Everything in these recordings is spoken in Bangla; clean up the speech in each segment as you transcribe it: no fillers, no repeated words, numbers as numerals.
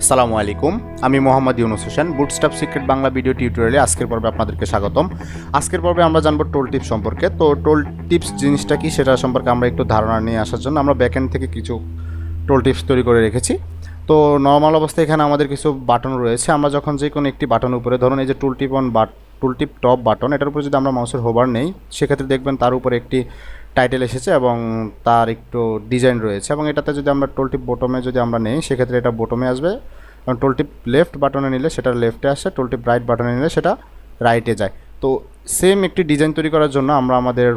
আসসালামু আলাইকুম, আমি Mohammad Yunus Hossain. Bootstrap secret Bangla video টিউটোরিয়ালে আজকের পর্বে আপনাদেরকে স্বাগতম। আজকের পর্বে আমরা জানবো টোল টিপস সম্পর্কে। তো টোল টিপস জিনিসটা কি সেটা সম্পর্কে আমরা একটু ধারণা নিয়ে আসার জন্য আমরা ব্যাকএন্ড থেকে কিছু টোল টিপস তৈরি করে রেখেছি। তো নর্মাল অবস্থায় এখানে আমাদের কিছু বাটন রয়েছে। আমরা যখন যে কোনো একটি বাটন উপরে, ধরুন এই যে টুলটিপ টপ বাটন, এটার উপরে যদি আমরা মাউসের হোভার নেই, সেক্ষেত্রে দেখবেন তার উপরে একটি টাইটেল এসেছে এবং তার একটু ডিজাইন রয়েছে। এবং এটাতে যদি আমরা টোলটিপ বটমে যদি আমরা নেই, সেক্ষেত্রে এটা বটমে আসবে। এবং টোলটিপ লেফট বাটনে নিলে সেটা লেফটে আসে, টোলটিপ রাইট বাটনে নিলে সেটা রাইটে যায়। তো সেম একটি ডিজাইন তৈরি করার জন্য আমরা আমাদের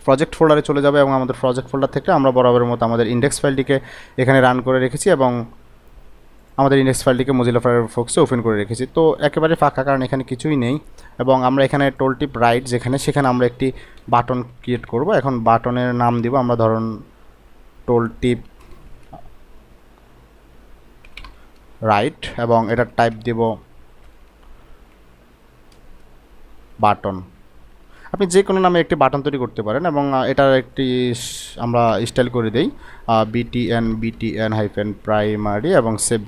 প্রজেক্ট ফোল্ডারে চলে যাবে এবং আমাদের প্রজেক্ট ফোল্ডার থেকে আমরা বরাবরের মতো আমাদের ইন্ডেক্স ফাইলটিকে এখানে রান করে রেখেছি এবং আমাদের ইন্ডেক্স ফাইলটিকে মোজিলা ফায়ারফক্সে ওপেন করে রেখেছি। তো একেবারে ফাঁকা, কারণ এখানে কিছুই নেই। এবং আমরা এখানে টোলটিপ রাইট সেখানে আমরা একটি বাটন ক্রিয়েট করব। এখন বাটনের নাম দিব আমরা, ধরুন টোলটিপ রাইট, এবং এটা টাইপ দেব বাটন। আপনি যে কোনো নামে একটি বাটন তৈরি করতে পারেন এবং এটার একটি আমরা স্টাইল করে দেই বিটিএন হাইফেন প্রাইমারি এবং সেভ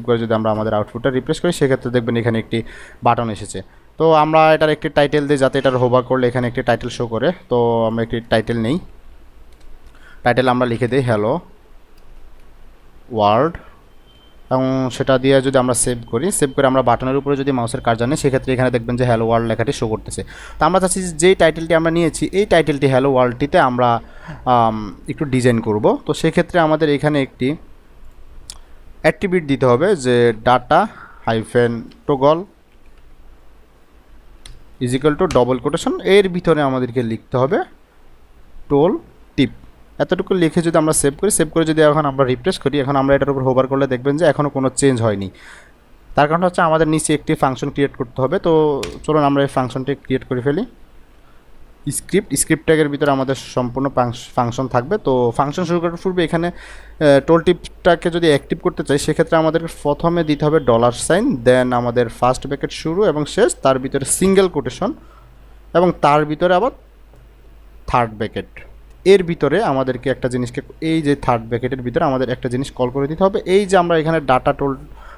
করে যদি আমরা আমাদের আউটপুটটা রিপ্লেস করি, সেক্ষেত্রে দেখবেন এখানে একটি বাটন এসেছে। তো আমরা এটার একটি টাইটেল দিই, যাতে এটার হোভার করলে এখানে একটি টাইটেল শো করে। তো আমরা একটি টাইটেল নেই, টাইটেল আমরা লিখে দিই হ্যালো ওয়ার্ল্ড, এবং সেটা দিয়ে যদি আমরা সেভ করে আমরা বাটনের উপরে যদি মাউসের কার্সার নিই, সেক্ষেত্রে এখানে দেখবেন যে হ্যালো ওয়ার্ল্ড লেখাটি শো করতেছে। তো আমরা চাচ্ছি যেই টাইটেলটি আমরা নিয়েছি, এই টাইটেলটি হ্যালো ওয়ার্ল্ডটিতে আমরা একটু ডিজাইন করব। তো সেক্ষেত্রে আমাদের এখানে একটি অ্যাট্রিবিউট দিতে হবে, যে data hyphen toggle is equal to double quotation, এর ভিতরে আমাদেরকে লিখতে হবে টোল টিপ। এতটুকু লিখে যদি আমরা সেভ করে যদি এখন আমরা রিফ্রেশ করি, এখন আমরা এটার উপর হোভার করলে দেখবেন যে এখনও কোনো চেঞ্জ হয়নি। তার কারণ হচ্ছে আমাদের নিচে একটি ফাংশন ক্রিয়েট করতে হবে। তো চলুন আমরা এই ফাংশনটি ক্রিয়েট করে ফেলি। স্ক্রিপ্ট ট্যাগের ভিতরে আমাদের সম্পূর্ণ ফাংশন থাকবে। তো ফাংশন শুরু করার পূর্বে এখানে টোল টিপটাকে যদি অ্যাক্টিভ করতে চাই, সেক্ষেত্রে আমাদের প্রথমে দিতে হবে $, দেন আমাদের ফার্স্ট ব্র্যাকেট শুরু এবং শেষ, তার ভিতরে সিঙ্গেল কোটেশন এবং তার ভিতরে আবার থার্ড ব্র্যাকেট। এর ভিতরে আমাদেরকে একটা জিনিসকে, এই যে থার্ড ব্র্যাকেটের ভিতরে আমাদের একটা জিনিস কল করে দিতে হবে। এই যে আমরা এখানে data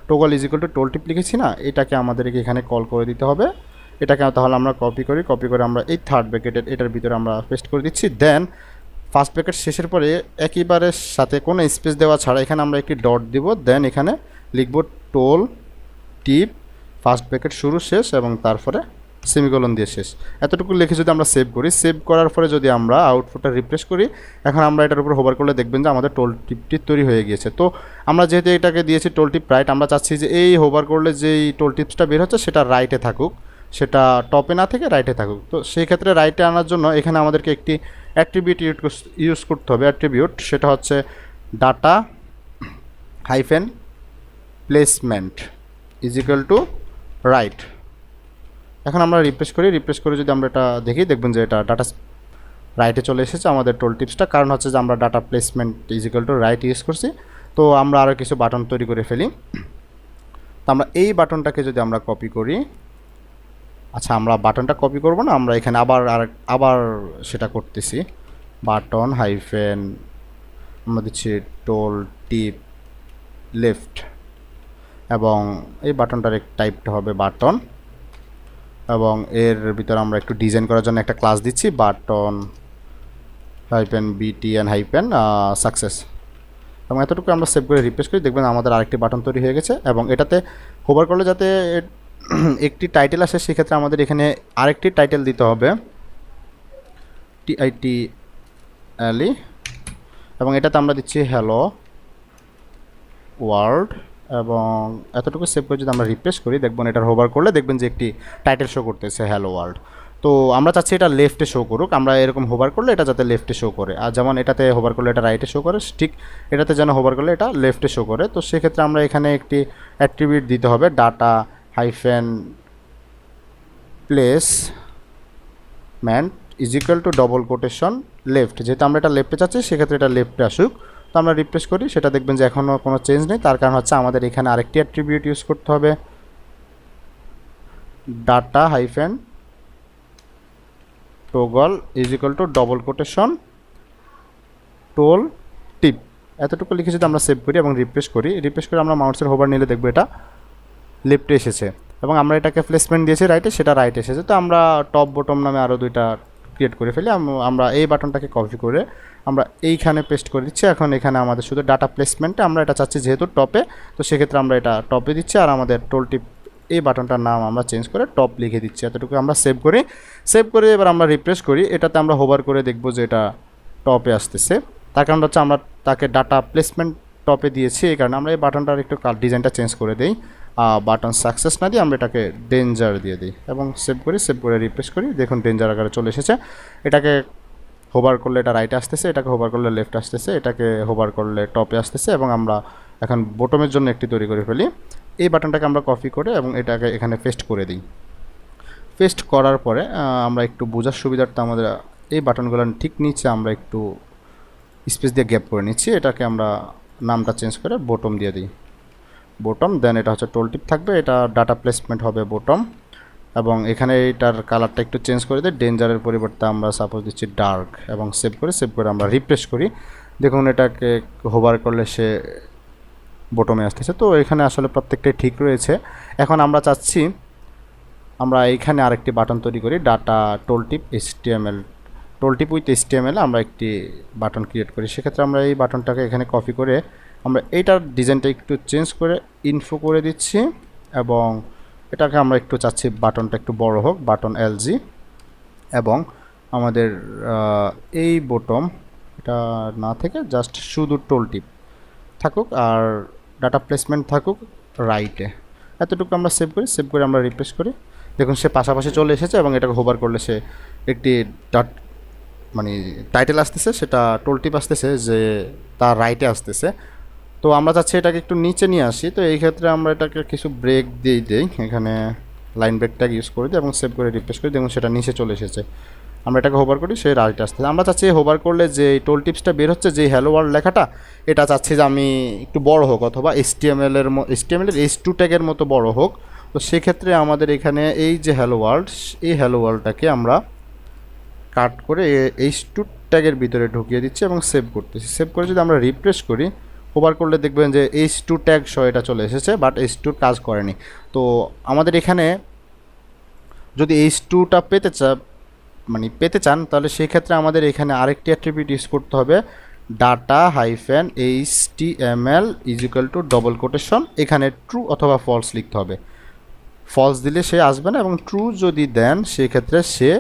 toggle is equal to tooltip লিখেছি না, এটাকে আমাদেরকে এখানে কল করে দিতে হবে। এটাকে তাহলে আমরা কপি করে আমরা এই থার্ড ব্র্যাকেটের এটার ভিতরে আমরা পেস্ট করে দিচ্ছি। দেন ফার্স্ট ব্র্যাকেট শেষের পরে একইবারের সাথে কোনো স্পেস দেওয়া ছাড়া এখানে আমরা একটি ডট দিব। দেন এখানে লিখব টোল টিপ ফার্স্ট ব্র্যাকেট শুরু শেষ এবং তারপরে সেমিকোলন দিয়ে শেষ। এতটুকু লিখে যদি আমরা সেভ করার পরে যদি আমরা আউটপুটটা রিফ্রেশ করি, এখন আমরা এটার উপর হোভার করলে দেখবেন যে আমাদের টোল টিপটি তৈরি হয়ে গিয়েছে। তো আমরা যেহেতু এটাকে দিয়েছি টোল টিপ রাইট, আমরা চাচ্ছি যে এই হোভার করলে যেই টোল টিপসটা বের হচ্ছে সেটা রাইটে থাকুক, সেটা টপে না থেকে রাইটে থাকুক। তো সেই ক্ষেত্রে রাইটে আনার জন্য এখানে আমাদেরকে একটি অ্যাট্রিবিউট ইউজ করতে হবে। অ্যাট্রিবিউট সেটা হচ্ছে data hyphen placement is equal to right. এখন আমরা রিফ্রেশ করে যদি আমরা এটা দেখি, দেখবেন যে এটা ডাটা রাইটে চলে এসেছে আমাদের টোল টিপসটা। কারণ হচ্ছে যে আমরা data placement is equal to right use করছি। তো আমরা আরও কিছু বাটন তৈরি করে ফেলি। তো আমরা এই বাটনটাকে যদি আমরা কপি করি, আচ্ছা আমরা বাটনটা কপি করব না, আমরা এখানে আবার সেটা করতেছি। বাটন হাইফেন আমরা দিচ্ছি টোল টিপ লেফট, এবং এই বাটনটার টাইপটা হবে বাটন, এবং এর ভিতরে আমরা একটু ডিজাইন করার জন্য একটা ক্লাস দিচ্ছি button hyphen BTN hyphen success. এবং এতটুকু আমরা সেভ করে রিফ্রেশ করি, দেখবেন আমাদের আরেকটি বাটন তৈরি হয়ে গেছে। এবং এটাতে হোভার করলে যাতে একটি টাইটেল আসে, সেক্ষেত্রে আমাদের এখানে আরেকটি টাইটেল দিতে হবে TITLE, এবং এটাতে আমরা দিচ্ছি হ্যালো ওয়ার্ল্ড। এবং এতটুকু সেভ করে যদি আমরা রিফ্রেশ করি, দেখবেন এটার হোভার করলে দেখবেন যে একটি টাইটেল শো করতেছে হ্যালো ওয়ার্ল্ড। তো আমরা চাচ্ছি এটা লেফটে শো করুক, আমরা এরকম হোভার করলে এটা যাতে লেফটে শো করে, আর যেমন এটাতে হোভার করলে এটা রাইটে শো করে, ঠিক এটাতে যেন হোভার করলে এটা লেফটে শো করে। তো সেক্ষেত্রে আমরা এখানে একটি অ্যাট্রিবিউট দিতে হবে data hyphen placement is equal to double quotation left. যেহেতু আমরা এটা লেফটে চাচ্ছি, সেক্ষেত্রে এটা লেফটে আসুক। তো আমরা রিফ্রেশ করি, সেটা দেখবেন যে এখনও কোনো চেঞ্জ নেই। তার কারণ হচ্ছে আমাদের এখানে আরেকটি অ্যাট্রিবিউট ইউজ করতে হবে data hyphen toggle is equal to double quotation tooltip. এতটুকু লিখে যদি আমরা সেভ করি এবং রিফ্রেশ করে আমরা মাউসের হোভার নিলে দেখব এটা লেফটে এসেছে এবং আমরা এটাকে প্লেসমেন্ট দিয়েছি রাইটে, সেটা রাইটে এসেছে। তো আমরা টপ বটম নামে আরও দুইটা ক্রিয়েট করে ফেলি। আমরা এই বাটনটাকে কপি করে আমরা এইখানে পেস্ট করে দিচ্ছি। এখন এখানে আমাদের শুধু ডাটা প্লেসমেন্টে আমরা এটা চাচ্ছি যেহেতু টপে, তো সেক্ষেত্রে আমরা এটা টপে দিচ্ছি আর আমাদের টোলটিপ এই বাটনটার নাম আমরা চেঞ্জ করে টপ লিখে দিচ্ছি। এতটুকু আমরা সেভ করে এবার আমরা রিফ্রেশ করি। এটাতে আমরা হোভার করে দেখব যে এটা টপে আসতেছে। তার কারণ হচ্ছে আমরা তাকে ডাটা প্লেসমেন্ট টপে দিয়েছি, এই কারণে আমরা এই বাটনটার একটু ডিজাইনটা চেঞ্জ করে দিই। বাটন সাকসেস না দিয়ে আমরা এটাকে ডেঞ্জার দিয়ে দিই এবং সেভ করে রিফ্রেশ করি। দেখুন ডেঞ্জার আকারে চলে এসেছে। এটাকে হোভার করলে এটা রাইটে আসতেছে, এটাকে হোভার করলে লেফট আসতেছে, এটাকে হোভার করলে টপে আসতেছে এবং আমরা এখন বটমের জন্য একটি তৈরি করে ফেলি। এই বাটনটাকে আমরা কপি করে এবং এটাকে এখানে পেস্ট করে দিই। পেস্ট করার পরে আমরা একটু বোঝার সুবিধার্থে আমাদের এই বাটনগুলোর ঠিক নিচে আমরা একটু স্পেস দিয়ে গ্যাপ করে নিচ্ছি। এটাকে আমরা নামটা চেঞ্জ করে বটম দিয়ে দিই, বটম। দেন এটা হচ্ছে টোলটিপ থাকবে, এটা ডাটা প্লেসমেন্ট হবে বটম এবং এখানে এটার কালারটা একটু চেঞ্জ করে দিই, ডেঞ্জারের পরিবর্তে আমরা সাপোজ দিচ্ছি ডার্ক এবং সেভ করে আমরা রিফ্রেশ করি। দেখুন এটাকে হোভার করলে সে বটমে আসতেছে। তো এখানে আসলে প্রত্যেকটাই ঠিক রয়েছে। এখন আমরা চাচ্ছি আমরা এইখানে আরেকটি বাটন তৈরি করি, ডাটা টোলটিপ HTML, টোলটিপ উইথ HTML আমরা একটি বাটন ক্রিয়েট করি। সেক্ষেত্রে আমরা এই বাটনটাকে এখানে কপি করে আমরা এইটার ডিজাইনটা একটু চেঞ্জ করে ইনফো করে দিচ্ছি এবং এটাকে আমরা একটু চাচ্ছি বাটনটা একটু বড় হোক, বাটন LG এবং আমাদের এই বটম এটা না থেকে জাস্ট শুধু টোলটিপ থাকুক আর ডাটা প্লেসমেন্ট থাকুক রাইটে। এতটুকু আমরা সেভ করে আমরা রিফ্রেশ করি। দেখুন সে পাশাপাশি চলে এসেছে এবং এটাকে হোভার করলে সে একটি মানে টাইটেল আসতেছে, সেটা টোলটিপ আসতেছে যে তার রাইটে আসতেছে। তো আমরা চাচ্ছি এটাকে একটু নিচে নিয়ে আসি। তো এই ক্ষেত্রে আমরা এটাকে কিছু ব্রেক দিয়ে দেই, এখানে লাইন ব্রেক ট্যাগ ইউজ করে দিই এবং সেভ করে রিফ্রেশ করি। দেখুন সেটা নিচে চলে এসেছে। আমরা এটাকে হোভার করি, সে রাইটে আসতেছে। আমরা চাচ্ছি হোভার করলে যে টোল টিপসটা বের হচ্ছে, যে হ্যালো ওয়ার্ল্ড লেখাটা, এটা চাচ্ছি যে আমি একটু বড় হোক অথবা HTML এর H2 ট্যাগের মতো বড় হোক। তো সেক্ষেত্রে আমাদের এখানে এই যে হ্যালো ওয়ার্ল্ড, এই হ্যালো ওয়ার্ল্ডটাকে আমরা কাট করে H2 ট্যাগের ভিতরে ঢুকিয়ে দিচ্ছি এবং সেভ করতেছি। সেভ করে যদি আমরা রিফ্রেশ করি, হোভার করলে দেখবেন যে H2 ট্যাগ সহ এটা চলে এসেছে, বাট H2 কাজ করেনি। তো আমাদের এখানে যদি H2টা পেতে চান তাহলে সেই ক্ষেত্রে আমাদের এখানে আরেকটি অ্যাট্রিবিউট ইউজ করতে হবে, ডাটা -HTML ডবল কোটেশন, এখানে ট্রু অথবা ফলস লিখতে হবে। ফলস দিলে সে আসবে না এবং ট্রু যদি দেন সেক্ষেত্রে সে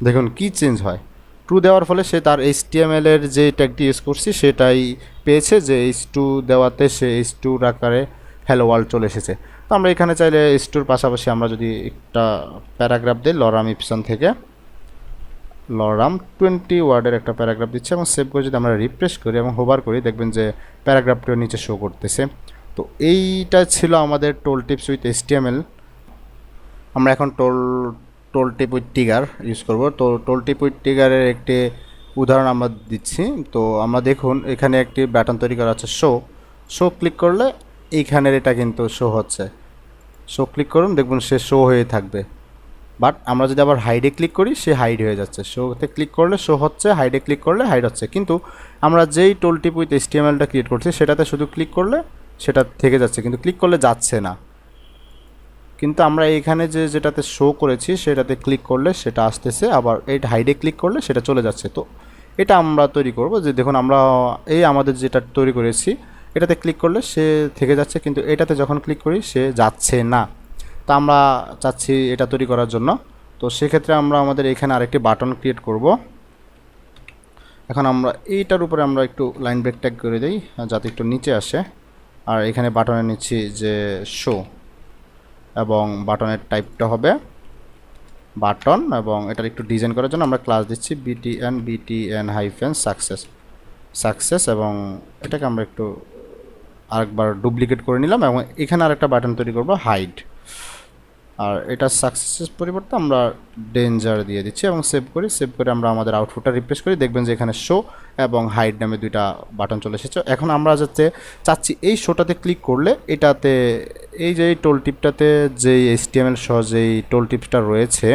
দেখুন কি চেঞ্জ হয়। ট্রু দেওয়ার ফলে সে তার HTML এর যে ট্যাগটি ইউজ করছি সেটাই পেয়েছে, যে H2 দেওয়াতে সে H2 আকারে হ্যালো ওয়ার্ল্ড চলে এসেছে। তো আমরা এখানে চাইলে H2 পাশাপাশি আমরা যদি একটা প্যারাগ্রাফ দিই, লরাম ইপসন থেকে লরাম 20 ওয়ার্ডের একটা প্যারাগ্রাফ দিচ্ছে এবং সেভ করে যদি আমরা রিফ্রেশ করি এবং হোভার করি, দেখবেন যে প্যারাগ্রাফটিও নিচে শো করতেছে। তো এইটা ছিল আমাদের টোল টিপস উইথ HTML। আমরা এখন টোল টিপ উইথ টিগার ইউজ করব। তো টোল টিপ উইথ টিগারের একটি উদাহরণ আমরা দিচ্ছি। তো আমরা দেখুন এখানে একটি ব্যাটন তৈরি করা আছে, শো ক্লিক করলে এইখানের এটা কিন্তু শো হচ্ছে। শো ক্লিক করুন, দেখুন সে শো হয়ে থাকবে। বাট আমরা যদি আবার হাইডে ক্লিক করি, সে হাইড হয়ে যাচ্ছে। শোতে ক্লিক করলে শো হচ্ছে, হাইডে ক্লিক করলে হাইড হচ্ছে। কিন্তু আমরা যেই টোল টিপ উইথ HTMLটা ক্রিয়েট করছি সেটাতে শুধু ক্লিক করলে সেটা থেকে যাচ্ছে, কিন্তু ক্লিক করলে যাচ্ছে না। কিন্তু আমরা এখানে যেটাতে শো করেছি সেটাতে ক্লিক করলে সেটা আসতেছে, আবার এই হাইডে ক্লিক করলে সেটা চলে যাচ্ছে। তো এটা আমরা তৈরি করব যে দেখুন আমরা আমাদের যেটা তৈরি করেছি এটাতে ক্লিক করলে সে থেকে যাচ্ছে, কিন্তু এটাতে যখন ক্লিক করি সে যাচ্ছে না। তো আমরা চাচ্ছি এটা তৈরি করার জন্য। তো সেক্ষেত্রে আমরা আমাদের এখানে আরেকটি বাটন ক্রিয়েট করব। এখন আমরা এইটার উপরে আমরা একটু লাইন ব্রেক ট্যাগ করে দিই যাতে একটু নিচে আসে। আর এখানে বাটনে নিচ্ছি যে শো এবং বাটনের টাইপটা হবে বাটন এবং এটার একটু ডিজাইন করার জন্য আমরা ক্লাস দিচ্ছি btn সাকসেস এবং এটাকে আমরা একটু আরেকবার ডুপ্লিকেট করে নিলাম এবং এখানে আরেকটা বাটন তৈরি করব হাইড। আর এটা সাকসেসের পরিবর্তে আমরা ডেঞ্জার দিয়ে দিচ্ছি এবং সেভ করে আমরা আমাদের আউটপুটটা রিফ্রেশ করি। দেখবেন যে এখানে শো এবং হাইড নামে দুইটা বাটন চলে এসেছে। এখন আমরা যাতে চাচ্ছি এই শোটাতে ক্লিক করলে এটাতে এই যে টোল টিপটাতে যে HTML সহ যেই টোল টিপসটা রয়েছে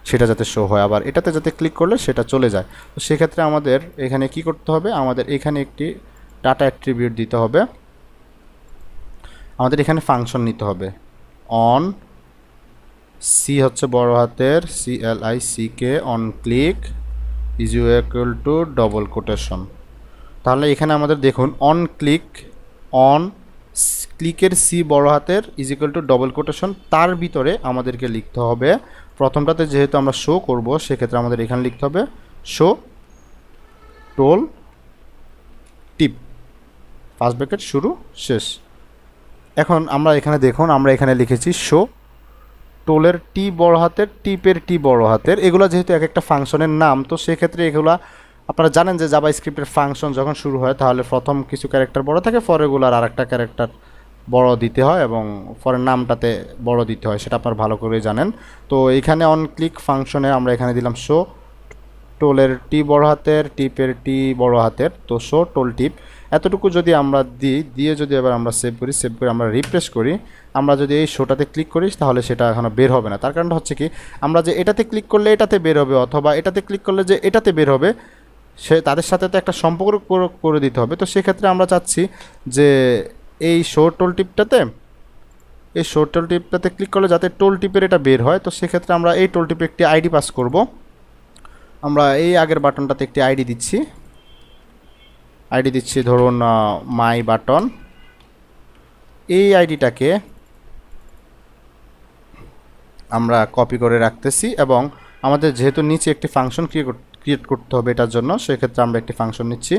সেটা যাতে শো হয়, আবার এটাতে যাতে ক্লিক করলে সেটা চলে যায়। তো সেক্ষেত্রে আমাদের এখানে কি করতে হবে, আমাদের এখানে একটি ডাটা অ্যাট্রিবিউট দিতে হবে, আমাদের এখানে ফাংশন নিতে হবে অন সি হচ্ছে বড় হাতের CLICK on click is equal to double quotation. তাহলে এখানে আমাদের দেখুন অন ক্লিক, অন ক্লিকের সি বড় হাতের is equal to double quotation, তার ভিতরে আমাদেরকে লিখতে হবে প্রথমটাতে যেহেতু আমরা শো করব সেক্ষেত্রে আমাদের এখানে লিখতে হবে শো টোল টিপ ফার্স্ট ব্র্যাকেট শুরু শেষ। এখন আমরা এখানে দেখুন আমরা এখানে লিখেছি শো টোলের টি বড় হাতের টিপের টি বড় হাতের, এগুলো যেহেতু এক একটা ফাংশনের নাম, তো সেক্ষেত্রে এগুলো আপনারা জানেন যে জাভা স্ক্রিপ্টের ফাংশন যখন শুরু হয় তাহলে প্রথম কিছু ক্যারেক্টার বড় থাকে, পরেগুলোর আর একটা ক্যারেক্টার বড় দিতে হয় এবং পরের নামটাতে বড় দিতে হয়, সেটা আপনারা ভালো করে জানেন। তো এখানে অন ক্লিক ফাংশনে আমরা এখানে দিলাম শো টোলের টি বড় হাতের টিপের টি বড় হাতের, তো শো টোল টিপ এতটুকু যদি আমরা দিয়ে যদি এবার আমরা সেভ করি, সেভ করে আমরা রিফ্রেশ করি, আমরা যদি এই শোটাতে ক্লিক করি তাহলে সেটা এখনও বের হবে না। তার কারণটা হচ্ছে কি, আমরা যে এটাতে ক্লিক করলে এটাতে বের হবে অথবা এটাতে ক্লিক করলে যে এটাতে বের হবে, সে তাদের সাথে তো একটা সম্পর্ক করে দিতে হবে। তো সেক্ষেত্রে আমরা চাচ্ছি যে এই শো টোল টিপটাতে ক্লিক করলে যাতে টোল টিপের এটা বের হয়, তো সেক্ষেত্রে আমরা এই টোল টিপে একটি আইডি পাস করব। আমরা এই আগের বাটনটাতে একটি আইডি দিচ্ছি ধরুন মাই বাটন। এই আইডিটাকে আমরা কপি করে রাখতেছি এবং আমাদের যেহেতু নিচে একটি ফাংশন ক্রিয়েট করতে হবে এটার জন্য, সেক্ষেত্রে আমরা একটি ফাংশন নিচ্ছি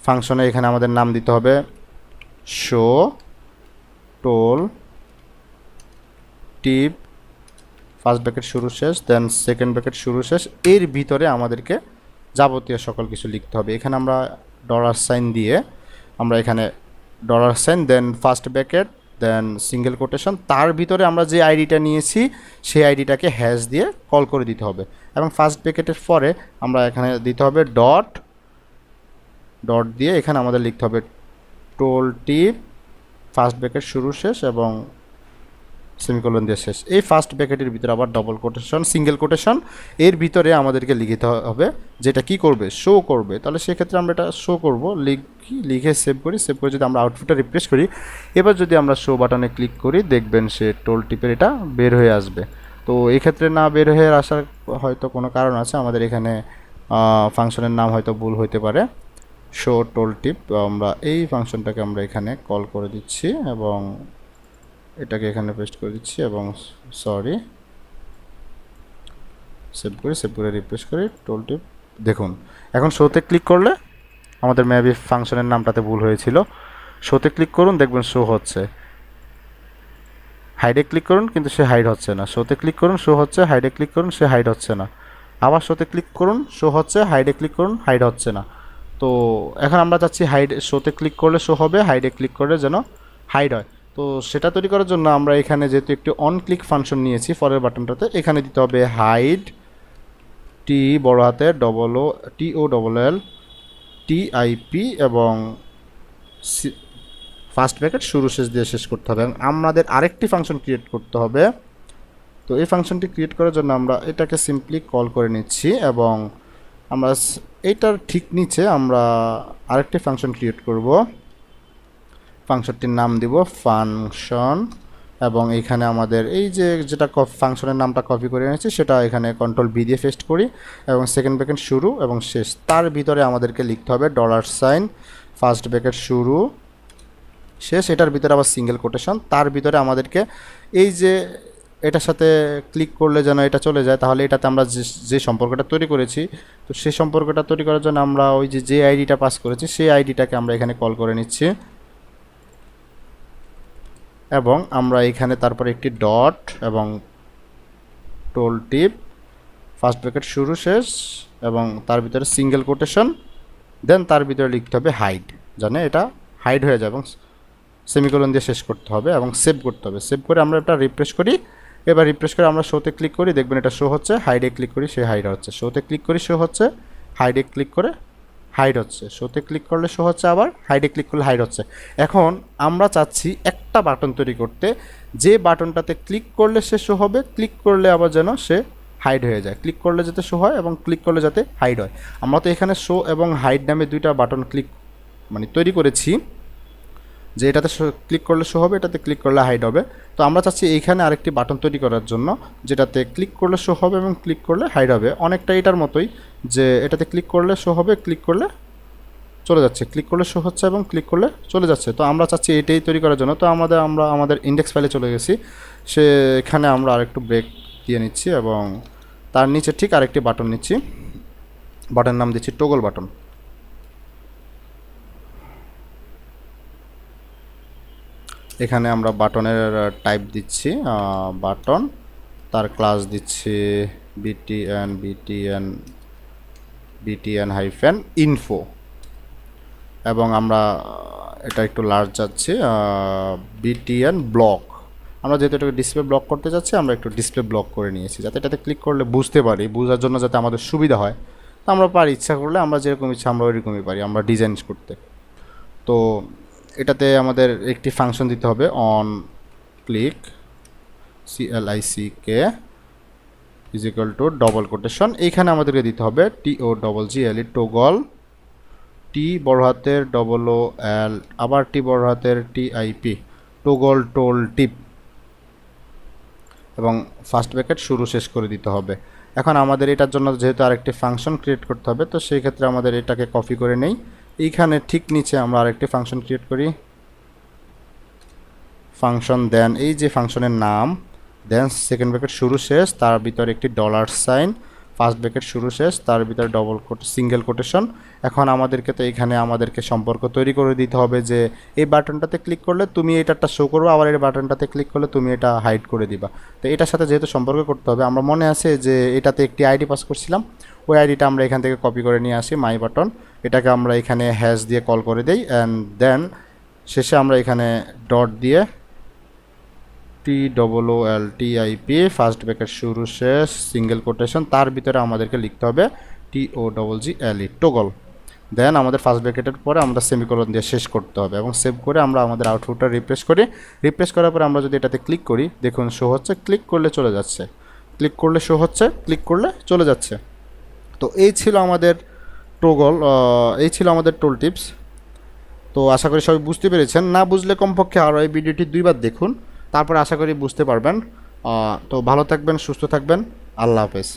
ফাংশনে এখানে আমাদের নাম দিতে হবে শো টোল টিপ ফার্স্ট ব্র্যাকেট শুরু শেষ, দেন সেকেন্ড ব্র্যাকেট শুরু শেষ, এর ভিতরে আমাদেরকে যাবতীয় সকল কিছু লিখতে হবে। এখানে আমরা $সাইন দিয়ে আমরা এখানে $সাইন দেন ফার্স্ট ব্র্যাকেট দেন সিঙ্গেল কোটেশন, তার ভিতরে আমরা যে আইডিটা নিয়েছি সেই আইডিটাকে হ্যাশ দিয়ে কল করে দিতে হবে এবং ফার্স্ট ব্র্যাকেটের পরে আমরা এখানে দিতে হবে ডট দিয়ে এখানে আমাদের লিখতে হবে টোল টিপ ফার্স্ট ব্র্যাকেট শুরু শেষ এবং সেমিকোলন দিয়ে শেষ। এই ফার্স্ট ব্র্যাকেটের ভিতরে আবার ডবল কোটেশন সিঙ্গেল কোটেশন, এর ভিতরে আমাদেরকে লিখতে হবে যেটা কি করবে, শো করবে। তাহলে সেক্ষেত্রে আমরা এটা শো করব, লিখে সেভ করি, সেভ করে যদি আমরা আউটপুটটা রিফ্রেশ করি, এবার যদি আমরা শো বাটনে ক্লিক করি দেখবেন সে টোল টিপের এটা বের হয়ে আসবে। তো এই ক্ষেত্রে না বের হয়ে আসার হয়তো কোনো কারণ আছে, আমাদের এখানে ফাংশনের নাম হয়তো ভুল হইতে পারে। শো টোল টিপ আমরা এই ফাংশনটাকে আমরা এখানে কল করে দিচ্ছি এবং এটাকে এখানে পেস্ট করে দিচ্ছি এবং সরি সেভ করে রিফ্রেশ করি টোল টিপ। দেখুন এখন শোতে ক্লিক করলে আমাদের মেবি ফাংশনের নামটাতে ভুল হয়েছিল, শোতে ক্লিক করুন দেখবেন শো হচ্ছে, হাইডে ক্লিক করুন কিন্তু সে হাইড হচ্ছে না, শোতে ক্লিক করুন শো হচ্ছে, হাইডে ক্লিক করুন সে হাইড হচ্ছে না, আবার শোতে ক্লিক করুন শো হচ্ছে, হাইডে ক্লিক করুন হাইড হচ্ছে না। তো এখন আমরা চাচ্ছি শোতে ক্লিক করলে শো হবে, হাইডে ক্লিক করলে যেন হাইড হয়। তো সেটা তৈরি করার জন্য আমরা এখানে যেহেতু একটি অন ক্লিক ফাংশন নিয়েছি পরের বাটনটাতে, এখানে দিতে হবে হাইড টি বড় হাতের TOLL TIP এবং ফার্স্ট ব্র্যাকেট শুরু শেষ দিয়ে শেষ করতে হবে। এবং আমাদের আরেকটি ফাংশন ক্রিয়েট করতে হবে। তো এই ফাংশনটি ক্রিয়েট করার জন্য আমরা এটাকে সিম্পলি কল করে নিচ্ছি এবং আমরা এইটার ঠিক নিচে আমরা আরেকটি ফাংশন ক্রিয়েট করব, ফাংশনটির নাম দিব ফাংশন এবং এইখানে আমাদের এই যে যেটা ফাংশনের নামটা কপি করে এনেছি সেটা এখানে কন্ট্রোল V দিয়ে পেস্ট করি এবং সেকেন্ড ব্র্যাকেট শুরু এবং শেষ, তার ভিতরে আমাদেরকে লিখতে হবে $সাইন ফার্স্ট ব্র্যাকেট শুরু শেষ, এটার ভিতরে আবার সিঙ্গেল কোটেশন, তার ভিতরে আমাদেরকে এই যে এটার সাথে ক্লিক করলে যেন এটা চলে যায়, তাহলে এটাতে আমরা যে সম্পর্কটা তৈরি করেছি, তো সেই সম্পর্কটা তৈরি করার জন্য আমরা ওই যে আইডিটা পাস করেছি সেই আইডিটাকে আমরা এখানে কল করে নিচ্ছি এবং আমরা এখানে তারপরে একটি ডট এবং টোল টিপ ফার্স্ট ব্র্যাকেট শুরু শেষ এবং তার ভিতরে সিঙ্গেল কোটেশন, দেন তার ভিতরে লিখতে হবে হাইড, জানে এটা হাইড হয়ে যায় এবং সেমিকোলন দিয়ে শেষ করতে হবে এবং সেভ করতে হবে। সেভ করে আমরা এটা রিফ্রেশ করি, এবার রিফ্রেশ করে আমরা শোতে ক্লিক করি দেখবেন এটা শো হচ্ছে, হাইডে ক্লিক করি সে হাইড হচ্ছে, শোতে ক্লিক করি শো হচ্ছে, হাইডে ক্লিক করে হাইড হচ্ছে, শোতে ক্লিক করলে শো হচ্ছে, আবার হাইডে ক্লিক করলে হাইড হচ্ছে। এখন আমরা চাচ্ছি একটা বাটন তৈরি করতে, যে বাটনটাতে ক্লিক করলে সে শো হবে, ক্লিক করলে আবার যেন সে হাইড হয়ে যায়, ক্লিক করলে যাতে শো হয় এবং ক্লিক করলে যাতে হাইড হয়। আমরা তো এখানে শো এবং হাইড নামে দুইটা বাটন তৈরি করেছি, যে এটাতে ক্লিক করলে শো হবে, এটাতে ক্লিক করলে হাইড হবে। তো আমরা চাচ্ছি এইখানে আরেকটি বাটন তৈরি করার জন্য, যেটাতে ক্লিক করলে শো হবে এবং ক্লিক করলে হাইড হবে, অনেকটা এটার মতোই, যে এটাতে ক্লিক করলে শো হবে, ক্লিক করলে চলে যাচ্ছে, ক্লিক করলে শো হচ্ছে এবং ক্লিক করলে চলে যাচ্ছে। তো আমরা চাচ্ছি এটাই তৈরি করার জন্য। তো আমরা আমাদের ইন্ডেক্স ফাইলে চলে গেছি, সেখানে আমরা আরেকটু ব্রেক দিয়ে নিচ্ছি এবং তার নিচে ঠিক আরেকটি বাটন নিচ্ছি, বাটনের নাম দিচ্ছি টগল বাটন। এখানে আমরা বাটনের টাইপ দিচ্ছি বাটন, তার ক্লাস দিচ্ছি btn-info, এবং আমরা এটা একটু লার্জ যাচ্ছি btn ব্লক। আমরা যেহেতু এটাকে ডিসপ্লে ব্লক করতে যাচ্ছি, আমরা একটু ডিসপ্লে ব্লক করে নিয়েছি, যাতে এটাতে ক্লিক করলে বুঝতে পারি, বোঝার জন্য যাতে আমাদের সুবিধা হয়। তো আমরা পারি, ইচ্ছা করলে আমরা যেরকম ইচ্ছা আমরা ওইরকমই পারি আমরা ডিজাইন করতে। তো এটাতে আমাদের একটি ফাংশন দিতে হবে, on click CLICK is equal to double quotation, এইখানে আমাদেরকে দিতে হবে TOGGLE টগল, টি বড় হাতের OOL, আবার টি বড় হাতের TIP, টগল টোল টিপ, এবং ফার্স্ট ব্র্যাকেট শুরু শেষ করে দিতে হবে। এখন আমাদের এটার জন্য যেহেতু আরেকটি ফাংশন ক্রিয়েট করতে হবে, তো সেই ক্ষেত্রে আমাদের এটাকে কপি করে নেই, এইখানে ঠিক নিচে আমরা আরেকটি ফাংশন ক্রিয়েট করি, ফাংশন দেন, এই যে ফাংশনের নাম দেন সেকেন্ড ব্র্যাকেট শুরু শেষ, তার ভিতরে একটি $, ফার্স্ট ব্র্যাকেট শুরু শেষ, তার ভিতরে সিঙ্গেল কোটেশন। এখন আমাদেরকে তো এখানে আমাদেরকে সম্পর্ক তৈরি করে দিতে হবে, যে এই বাটনটাতে ক্লিক করলে তুমি এটাটা শো করবে, আবার এই বাটনটাতে ক্লিক করলে তুমি এটা হাইড করে দিবা। তো এটার সাথে যেহেতু সম্পর্ক করতে হবে, আমরা মনে আছে যে এটাতে একটি আইডি পাস করছিলাম, ওই আইডিটা আমরা এখান থেকে কপি করে নিয়ে আসি, মাই বাটন, এটাকে আমরা এখানে হ্যাশ দিয়ে কল করে দেই, অ্যান্ড দেন শেষে আমরা এখানে ডট দিয়ে TOOLTIP ফার্স্ট ব্র্যাকেট শুরু শেষ সিঙ্গেল কোটেশন, তার ভিতরে আমাদেরকে লিখতে হবে TOGGLE টগল। দেন আমাদের ফার্স্ট ব্র্যাকেটের পরে আমরা সেমিকোলন দিয়ে শেষ করতে হবে, এবং সেভ করে আমরা আমাদের আউটপুটটা রিফ্রেশ করি। রিফ্রেশ করার পরে আমরা যদি এটাতে ক্লিক করি, দেখুন শো হচ্ছে, ক্লিক করলে চলে যাচ্ছে, ক্লিক করলে শো হচ্ছে, ক্লিক করলে চলে যাচ্ছে। তো এই ছিল আমাদের এই ছিল আমাদের টুল টিপস। তো আশা করি সবাই বুঝতে পেরেছেন, না বুঝলে কমপক্ষে আরও এই ভিডিওটি 2বার দেখুন, তারপর আশা করি বুঝতে পারবেন। তো ভালো থাকবেন, সুস্থ থাকবেন, আল্লাহ হাফেজ।